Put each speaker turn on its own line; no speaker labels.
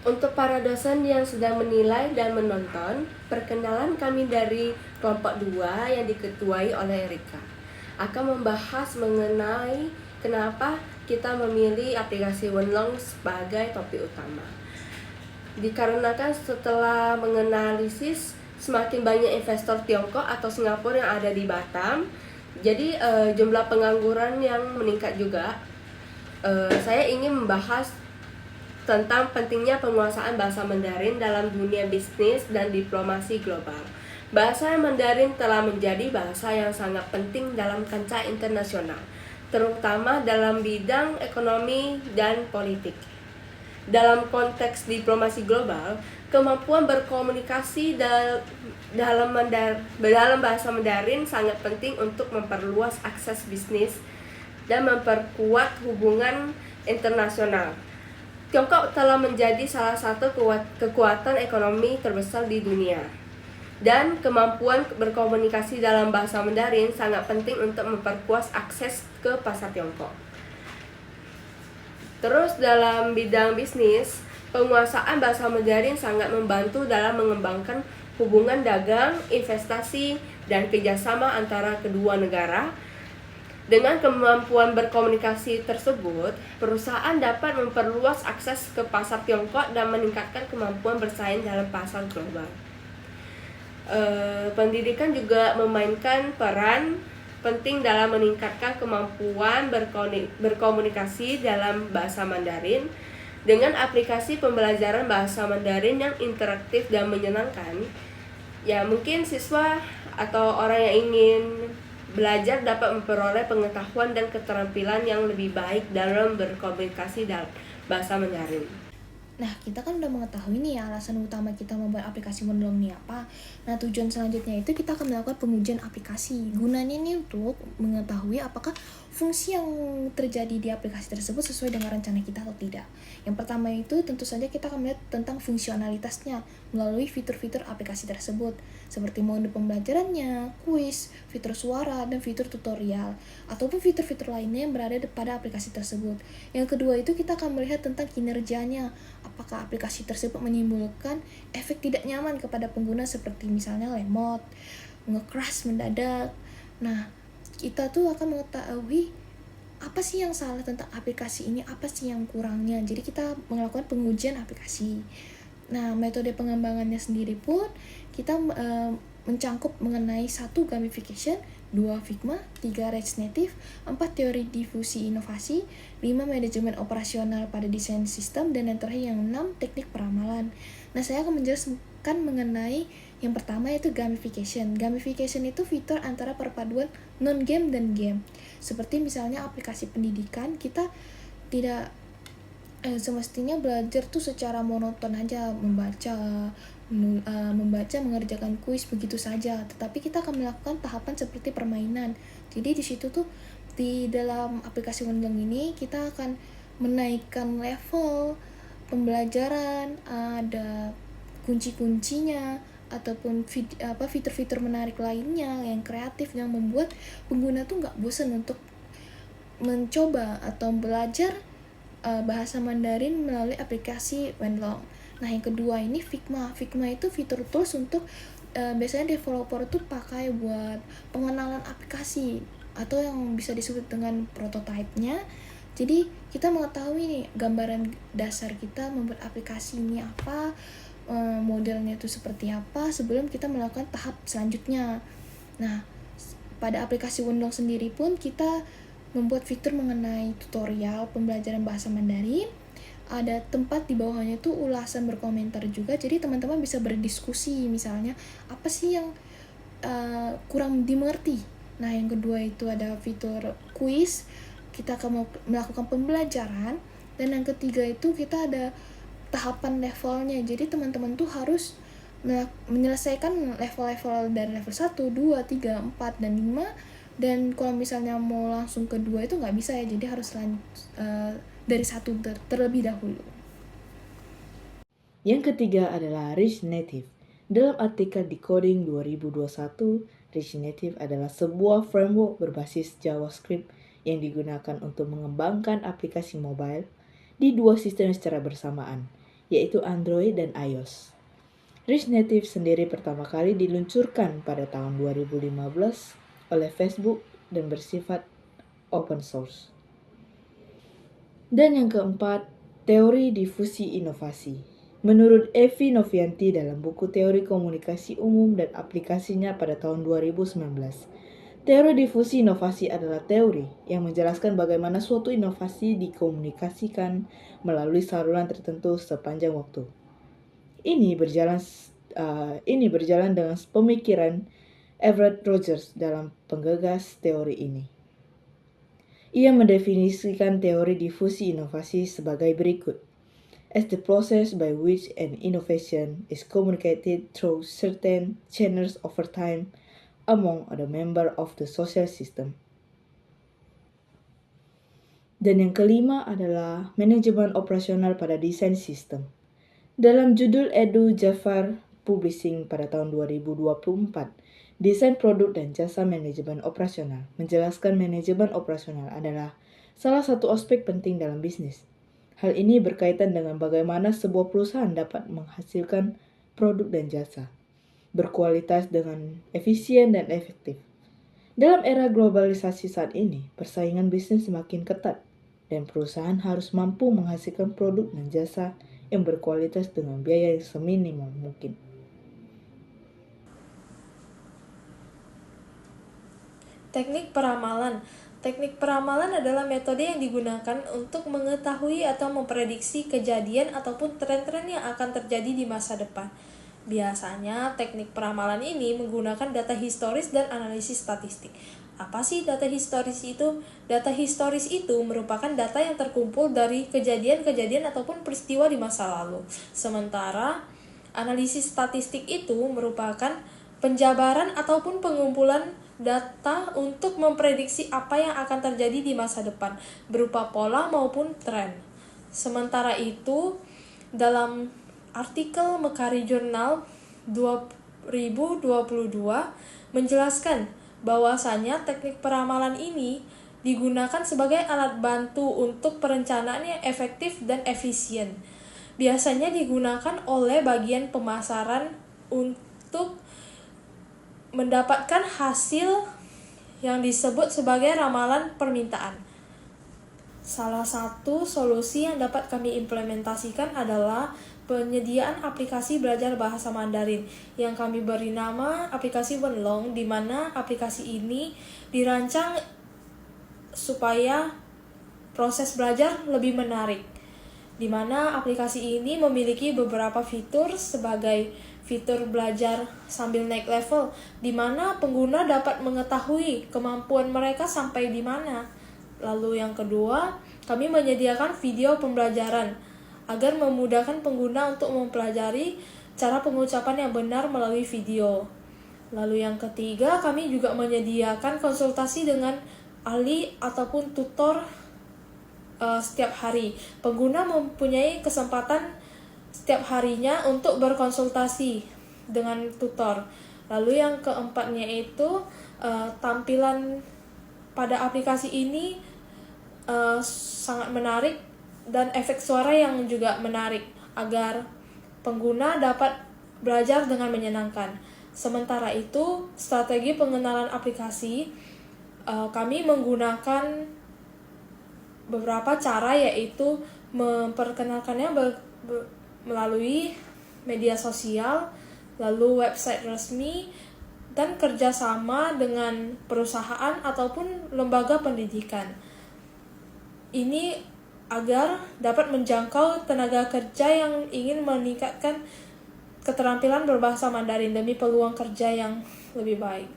Untuk para dosen yang sedang menilai dan menonton, perkenalan kami dari kelompok 2 yang diketuai oleh Erika akan membahas mengenai kenapa kita memilih aplikasi Wenlong sebagai topik utama. Dikarenakan setelah menganalisis semakin banyak investor Tiongkok atau Singapura yang ada di Batam, jadi jumlah pengangguran yang meningkat juga. Saya ingin membahas tentang pentingnya penguasaan bahasa Mandarin dalam dunia bisnis dan diplomasi global. Bahasa Mandarin telah menjadi bahasa yang sangat penting dalam kancah internasional, terutama dalam bidang ekonomi dan politik. Dalam konteks diplomasi global, kemampuan berkomunikasi dalam bahasa Mandarin sangat penting untuk memperluas akses bisnis dan memperkuat hubungan internasional. Tiongkok telah menjadi salah satu kekuatan ekonomi terbesar di dunia, dan kemampuan berkomunikasi dalam bahasa Mandarin sangat penting untuk memperkuat akses ke pasar Tiongkok. Terus dalam bidang bisnis, penguasaan bahasa Mandarin sangat membantu dalam mengembangkan hubungan dagang, investasi, dan kerjasama antara kedua negara. Dengan kemampuan berkomunikasi tersebut, perusahaan dapat memperluas akses ke pasar Tiongkok dan meningkatkan kemampuan bersaing dalam pasar global. Pendidikan juga memainkan peran penting dalam meningkatkan kemampuan berkomunikasi dalam bahasa Mandarin. Dengan aplikasi pembelajaran bahasa Mandarin yang interaktif dan menyenangkan, ya mungkin siswa atau orang yang ingin belajar dapat memperoleh pengetahuan dan keterampilan yang lebih baik dalam berkomunikasi dalam bahasa Mandarin.
Nah, kita kan udah mengetahui nih alasan utama kita membuat aplikasi Wenlong nih apa. Nah, tujuan selanjutnya itu kita akan melakukan pengujian aplikasi. Gunanya ini untuk mengetahui apakah fungsi yang terjadi di aplikasi tersebut sesuai dengan rencana kita atau tidak. Yang pertama itu tentu saja kita akan melihat tentang fungsionalitasnya melalui fitur-fitur aplikasi tersebut, seperti mode pembelajarannya, kuis, fitur suara, dan fitur tutorial, ataupun fitur-fitur lainnya yang berada pada aplikasi tersebut. Yang kedua itu kita akan melihat tentang kinerjanya, apakah aplikasi tersebut menimbulkan efek tidak nyaman kepada pengguna seperti misalnya lemot, nge-crash mendadak. Nah, kita tuh akan mengetahui apa sih yang salah tentang aplikasi ini, apa sih yang kurangnya. Jadi kita melakukan pengujian aplikasi. Nah, metode pengembangannya sendiri pun kita mencangkup mengenai 1. Gamification, 2. Figma, 3. Regenerative, 4. Teori difusi inovasi, 5. Manajemen operasional pada desain sistem, dan yang terakhir yang 6. Teknik peramalan. Nah, saya akan menjelaskan mengenai yang pertama yaitu gamification. Gamification itu fitur antara perpaduan non-game dan game. Seperti misalnya aplikasi pendidikan, kita tidak semestinya belajar tuh secara monoton aja, membaca, mengerjakan kuis begitu saja, tetapi kita akan melakukan tahapan seperti permainan. Jadi di situ tuh di dalam aplikasi Wenlong ini kita akan menaikkan level pembelajaran, ada kunci-kuncinya ataupun fitur-fitur menarik lainnya yang kreatif yang membuat pengguna tuh nggak bosan untuk mencoba atau belajar bahasa Mandarin melalui aplikasi Wenlong. Nah, yang kedua ini Figma. Figma itu fitur tools untuk biasanya developer tuh pakai buat pengenalan aplikasi atau yang bisa disebut dengan prototype-nya. Jadi kita mengetahui nih gambaran dasar kita membuat aplikasi ini apa, modelnya itu seperti apa sebelum kita melakukan tahap selanjutnya. Nah, pada aplikasi Wenlong sendiri pun kita membuat fitur mengenai tutorial pembelajaran bahasa Mandarin. Ada tempat di bawahnya itu ulasan berkomentar juga, jadi teman-teman bisa berdiskusi misalnya apa sih yang kurang dimengerti. Nah, yang kedua itu ada fitur kuis, kita akan melakukan pembelajaran. Dan yang ketiga itu kita ada tahapan levelnya, jadi teman-teman tuh harus menyelesaikan level-level dari level 1, 2, 3, 4, dan 5. Dan kalau misalnya mau langsung kedua itu nggak bisa ya, jadi harus dari 1 terlebih dahulu.
Yang ketiga adalah Regenerative. Dalam artikel Decoding 2021, Regenerative adalah sebuah framework berbasis JavaScript yang digunakan untuk mengembangkan aplikasi mobile di 2 sistem secara bersamaan, yaitu Android dan iOS. Rich Native sendiri pertama kali diluncurkan pada tahun 2015 oleh Facebook dan bersifat open source. Dan yang keempat, teori difusi inovasi. Menurut Evi Novianti dalam buku Teori Komunikasi Umum dan Aplikasinya pada tahun 2019, teori difusi inovasi adalah teori yang menjelaskan bagaimana suatu inovasi dikomunikasikan melalui saluran tertentu sepanjang waktu. Ini berjalan dengan pemikiran Everett Rogers dalam penggagas teori ini. Ia mendefinisikan teori difusi inovasi sebagai berikut. As the process by which an innovation is communicated through certain channels over time among the members of the social system. Dan yang kelima adalah manajemen operasional pada desain sistem. Dalam judul Edu Jafar Publishing pada tahun 2024, Desain Produk dan Jasa Manajemen Operasional menjelaskan manajemen operasional adalah salah satu aspek penting dalam bisnis. Hal ini berkaitan dengan bagaimana sebuah perusahaan dapat menghasilkan produk dan jasa, berkualitas dengan efisien dan efektif. Dalam era globalisasi saat ini, persaingan bisnis semakin ketat, dan perusahaan harus mampu menghasilkan produk dan jasa yang berkualitas dengan biaya yang seminimal mungkin.
Teknik peramalan. Teknik peramalan adalah metode yang digunakan untuk mengetahui atau memprediksi kejadian ataupun tren-tren yang akan terjadi di masa depan. Biasanya, teknik peramalan ini menggunakan data historis dan analisis statistik. Apa sih data historis itu? Data historis itu merupakan data yang terkumpul dari kejadian-kejadian ataupun peristiwa di masa lalu. Sementara, analisis statistik itu merupakan penjabaran ataupun pengumpulan data untuk memprediksi apa yang akan terjadi di masa depan, berupa pola maupun tren. Sementara itu, dalam artikel Mercari Journal 2022 menjelaskan bahwasanya teknik peramalan ini digunakan sebagai alat bantu untuk perencanaan yang efektif dan efisien. Biasanya digunakan oleh bagian pemasaran untuk mendapatkan hasil yang disebut sebagai ramalan permintaan. Salah satu solusi yang dapat kami implementasikan adalah penyediaan aplikasi belajar bahasa Mandarin yang kami beri nama aplikasi Wenlong, di mana aplikasi ini dirancang supaya proses belajar lebih menarik, di mana aplikasi ini memiliki beberapa fitur sebagai fitur belajar sambil naik level, di mana pengguna dapat mengetahui kemampuan mereka sampai di mana. Lalu yang kedua, kami menyediakan video pembelajaran agar memudahkan pengguna untuk mempelajari cara pengucapan yang benar melalui video. Lalu yang ketiga, kami juga menyediakan konsultasi dengan ahli ataupun tutor setiap hari. Pengguna mempunyai kesempatan setiap harinya untuk berkonsultasi dengan tutor. Lalu yang keempatnya itu tampilan pada aplikasi ini sangat menarik dan efek suara yang juga menarik agar pengguna dapat belajar dengan menyenangkan. Sementara itu, strategi pengenalan aplikasi kami menggunakan beberapa cara, yaitu memperkenalkannya melalui media sosial, lalu website resmi, dan kerjasama dengan perusahaan ataupun lembaga pendidikan. Ini agar dapat menjangkau tenaga kerja yang ingin meningkatkan keterampilan berbahasa Mandarin demi peluang kerja yang lebih baik.